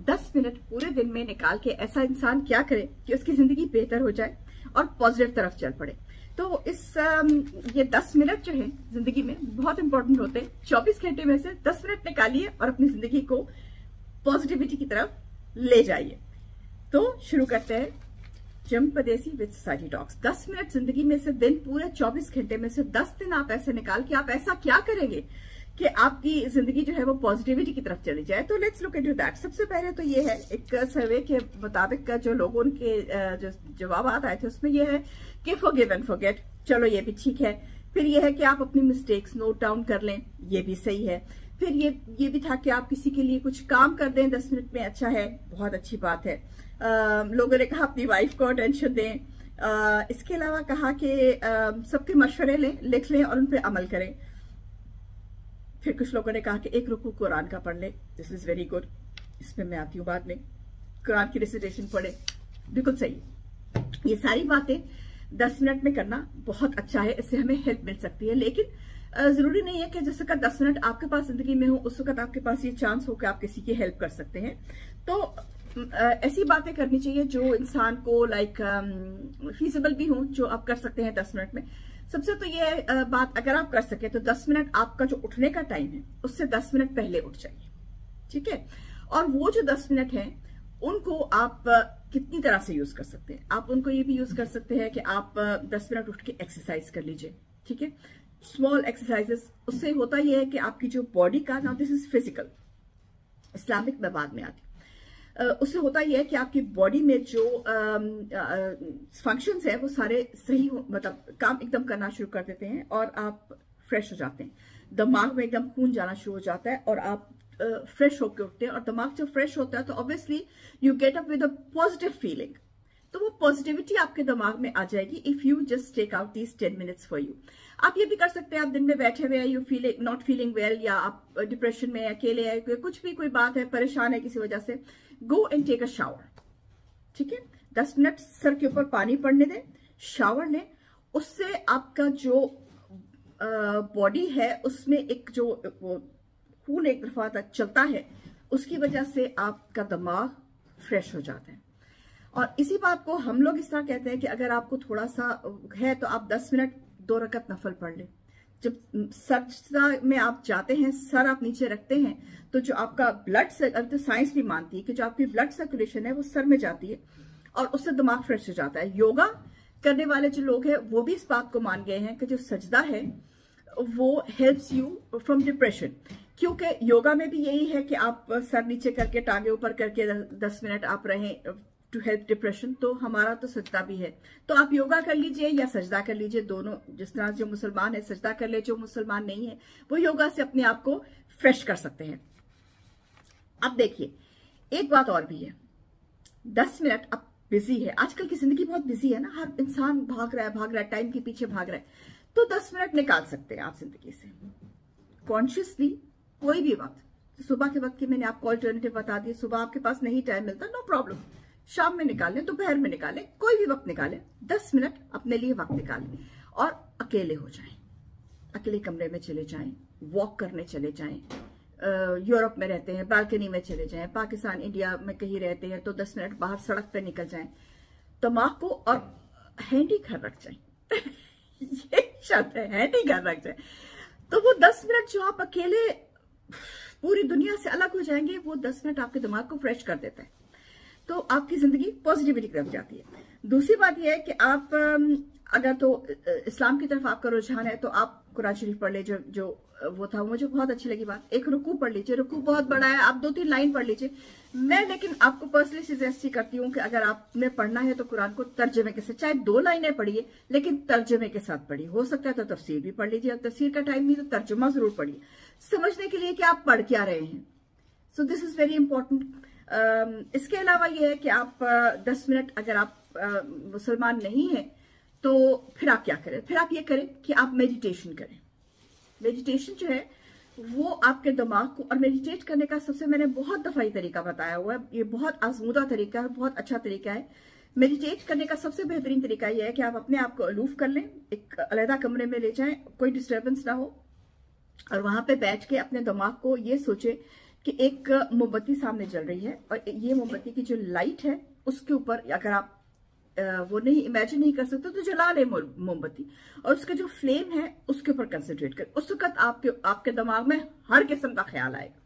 10 minute पूरे दिन में निकाल के ऐसा इंसान क्या करे कि उसकी जिंदगी बेहतर हो जाए और पॉजिटिव तरफ चल पड़े। तो ये 10 मिनट जो है जिंदगी में बहुत इंपॉर्टेंट होते हैं। 24 घंटे में से 10 मिनट निकालिए और अपनी जिंदगी को पॉजिटिविटी की तरफ ले जाइए। तो शुरू करते हैं जिम परदेसी विद सोसाइटी टॉक्स। 10 मिनट जिंदगी में से दिन पूरे 24 घंटे में से 10 दिन आप ऐसे निकाल के आप ऐसा क्या करेंगे कि आपकी जिंदगी जो है वो पॉजिटिविटी की तरफ चली जाए। तो लेट्स लुक इनटू दैट। सबसे पहले तो ये है, एक सर्वे के मुताबिक जो लोगों के जो जवाब आए थे उसमें ये है कि फॉरगिव एंड फॉरगेट। चलो ये भी ठीक है। फिर ये है कि आप अपनी मिस्टेक्स नोट डाउन कर लें, ये भी सही है। फिर ये भी था कि आप किसी के लिए कुछ काम कर दें 10 मिनट में, अच्छा है, बहुत अच्छी बात है। लोगों ने कहा अपनी वाइफ को अटेंशन दें। इसके अलावा कहा कि सबके मशवरे लें, लिख लें और उन पर अमल करें। फिर कुछ लोगों ने कहा कि एक रुकू कुरान का पढ़ ले, दिस इज वेरी गुड, इसमें मैं आती हूँ बाद में। कुरान की रिसिटेशन पढ़े, बिल्कुल सही। ये सारी बातें 10 मिनट में करना बहुत अच्छा है, इससे हमें हेल्प मिल सकती है। लेकिन जरूरी नहीं है कि जिस वक्त 10 मिनट आपके पास जिंदगी में हो उस वक्त आपके पास ये चांस हो कि आप किसी की हेल्प कर सकते हैं। तो ऐसी बातें करनी चाहिए जो इंसान को फीजिबल भी हो, जो आप कर सकते हैं 10 मिनट में। सबसे तो ये बात अगर आप कर सके तो 10 मिनट आपका जो उठने का टाइम है उससे 10 मिनट पहले उठ जाइए, ठीक है। और वो जो 10 मिनट है उनको आप कितनी तरह से यूज कर सकते हैं। आप उनको ये भी यूज कर सकते हैं कि आप 10 मिनट उठ के एक्सरसाइज कर लीजिए, ठीक है। स्मॉल एक्सरसाइजेस, उससे होता यह है कि आपकी जो बॉडी का, now this is physical, Islamic में बाद में आती, उससे होता यह है कि आपकी बॉडी में जो फंक्शंस है वो सारे सही मतलब काम एकदम करना शुरू कर देते हैं और आप फ्रेश हो जाते हैं। दिमाग में एकदम खून जाना शुरू हो जाता है और आप फ्रेश होकर उठते हैं। और दिमाग जब फ्रेश होता है तो obviously you get up with a positive feeling. तो वो पॉजिटिविटी आपके दिमाग में आ जाएगी if you just take out these 10 minutes for you. आप ये भी कर सकते हैं, आप दिन में बैठे हुए हैं, you feeling not feeling well, या आप डिप्रेशन में अकेले हैं, कुछ भी कोई बात है, परेशान है किसी वजह से, go and take a shower, ठीक है। 10 मिनट सर के ऊपर पानी पड़ने दें, शावर लें। उससे आपका जो बॉडी है उसमें एक जो खून एक तरफा तक चलता है, उसकी वजह से आपका दिमाग फ्रेश हो जाता है। और इसी बात को हम लोग इस तरह कहते हैं कि अगर आपको थोड़ा सा है तो आप 10 मिनट 2 रकत नफल पढ़ लें। जब सजदा में आप जाते हैं, सर आप नीचे रखते हैं, तो जो आपका ब्लड, तो साइंस भी मानती है कि जो आपकी ब्लड सर्कुलेशन है वो सर में जाती है और उससे दिमाग फ्रेश हो जाता है। योगा करने वाले जो लोग हैं वो भी इस बात को मान गए हैं कि जो सजदा है वो हेल्प्स यू फ्रॉम डिप्रेशन, क्योंकि योगा में भी यही है कि आप सर नीचे करके टांगे ऊपर करके 10 मिनट आप रहें टू हेल्प डिप्रेशन। तो हमारा तो सजदा भी है, तो आप योगा कर लीजिए या सजदा कर लीजिए, दोनों। जिस तरह जो मुसलमान है सजदा कर ले, जो मुसलमान नहीं है वो योगा से अपने आप को फ्रेश कर सकते हैं। अब देखिए एक बात और भी है, 10 मिनट अब बिजी है, आजकल की जिंदगी बहुत बिजी है ना, हर इंसान भाग रहा है, टाइम के पीछे भाग रहा है। तो 10 मिनट निकाल सकते हैं आप जिंदगी से कॉन्शियसली, कोई भी वक्त। सुबह के वक्त की मैंने आपको अल्टरनेटिव बता दी, सुबह आपके पास नहीं टाइम मिलता, नो प्रॉब्लम, शाम में निकालें, दोपहर में निकालें, कोई भी वक्त निकालें, 10 मिनट अपने लिए वक्त निकालें और अकेले हो जाएं, अकेले कमरे में चले जाएं, वॉक करने चले जाएं। यूरोप में रहते हैं बालकनी में चले जाएं, पाकिस्तान इंडिया में कहीं रहते हैं तो 10 मिनट बाहर सड़क पे निकल जाएं, दिमाग को और हैंडी घर रख जाएं ये शब्द है, हैंडी घर रख जाएं। तो वो 10 मिनट जो आप अकेले पूरी दुनिया से अलग हो जाएंगे, वो 10 मिनट आपके दिमाग को फ्रेश कर देता है, तो आपकी जिंदगी पॉजिटिविटी की तरफ जाती है। दूसरी बात यह है कि आप अगर तो इस्लाम की तरफ आपका रुझान है तो आप कुरान शरीफ पढ़ लीजिए, जो वो था, मुझे बहुत अच्छी लगी बात। एक रुकू पढ़ लीजिए, रुकू बहुत बड़ा है, आप 2-3 लाइन पढ़ लीजिए। मैं लेकिन आपको पर्सनली सजेस्ट करती हूँ कि अगर आपने पढ़ना है तो कुरान को तर्जमे के साथ, चाहे 2 लाइनें पढ़िए लेकिन तर्जमे के साथ पढ़िए। हो सकता है तो तफसीर भी पढ़ लीजिए, तफसीर का टाइम नहीं तो तर्जुमा जरूर पढ़िए, समझने के लिए कि आप पढ़ क्या रहे हैं। So this is very important. इसके अलावा यह है कि आप 10 मिनट, अगर आप मुसलमान नहीं है तो फिर आप क्या करें, फिर आप ये करें कि आप मेडिटेशन करें। मेडिटेशन जो है वो आपके दिमाग को, और मेडिटेट करने का सबसे मैंने बहुत दफा ये तरीका बताया हुआ है, ये बहुत आजमूदा तरीका है, बहुत अच्छा तरीका है। मेडिटेट करने का सबसे बेहतरीन तरीका यह है कि आप अपने आप को अलूफ कर लें, एक अलग कमरे में ले जाएं, कोई डिस्टर्बेंस ना हो, और वहां पे बैठ के अपने दिमाग को ये सोचे कि एक मोमबत्ती सामने जल रही है और ये मोमबत्ती की जो लाइट है उसके ऊपर अगर आप वो नहीं इमेजिन नहीं कर सकते तो जला ले मोमबत्ती, और उसका जो फ्लेम है उसके ऊपर कंसंट्रेट कर। उस वक्त आपके दिमाग में हर किस्म का ख्याल आएगा,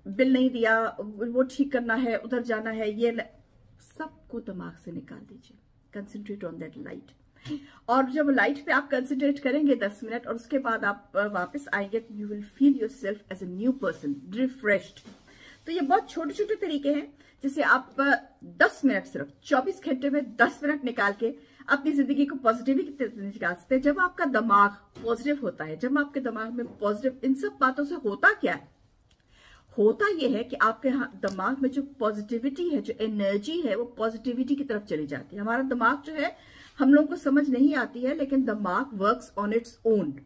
बिल नहीं दिया, वो ठीक करना है, उधर जाना है, ये सबको दिमाग से निकाल दीजिए। Concentrate on that light. और जब लाइट पे आप कंसंट्रेट करेंगे 10 मिनट और उसके बाद आप वापस आएंगे, you will feel yourself as a new person, refreshed. तो ये बहुत छोटे छोटे तरीके हैं जिसे आप 10 मिनट, सिर्फ 24 घंटे में 10 मिनट निकाल के अपनी जिंदगी को पॉजिटिविटी निकाल सकते हैं। जब आपका दिमाग पॉजिटिव होता है, जब आपके दिमाग में पॉजिटिव, इन सब बातों से होता क्या है, होता यह है कि आपके दिमाग में जो पॉजिटिविटी है, जो एनर्जी है, वो पॉजिटिविटी की तरफ चली जाती है। हमारा दिमाग जो है हम लोगों को समझ नहीं आती है, लेकिन दिमाग वर्क्स ऑन इट्स ओन।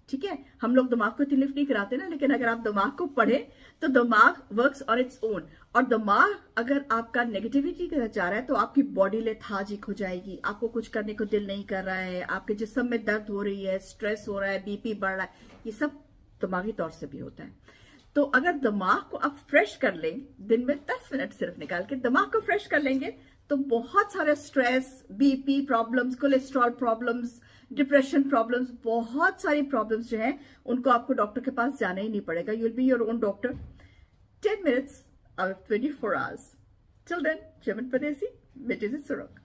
ठीक है, हम लोग दिमाग को इतनी लिफ्ट नहीं कराते ना, लेकिन अगर आप दिमाग को पढ़े तो दिमाग वर्क्स ऑन इट्स ओन। और दिमाग अगर आपका नेगेटिविटी की तरफ जा रहा है तो आपकी बॉडी लेथार्जिक हो जाएगी, आपको कुछ करने को दिल नहीं कर रहा है, आपके जिस्म में दर्द हो रही है, स्ट्रेस हो रहा है, बीपी बढ़ रहा है, ये सब दिमागी तौर से भी होता है। तो अगर दिमाग को आप फ्रेश कर लें, दिन में 10 मिनट सिर्फ निकाल के दिमाग को फ्रेश कर लेंगे, तो बहुत सारे stress, BP problems, cholesterol problems, depression problems, बहुत सारी प्रॉब्लम्स जो हैं उनको आपको डॉक्टर के पास जाना ही नहीं पड़ेगा। You will be your own doctor 10 minutes out of 24 hours. Till then, Chairman Padesi, Betty Surok.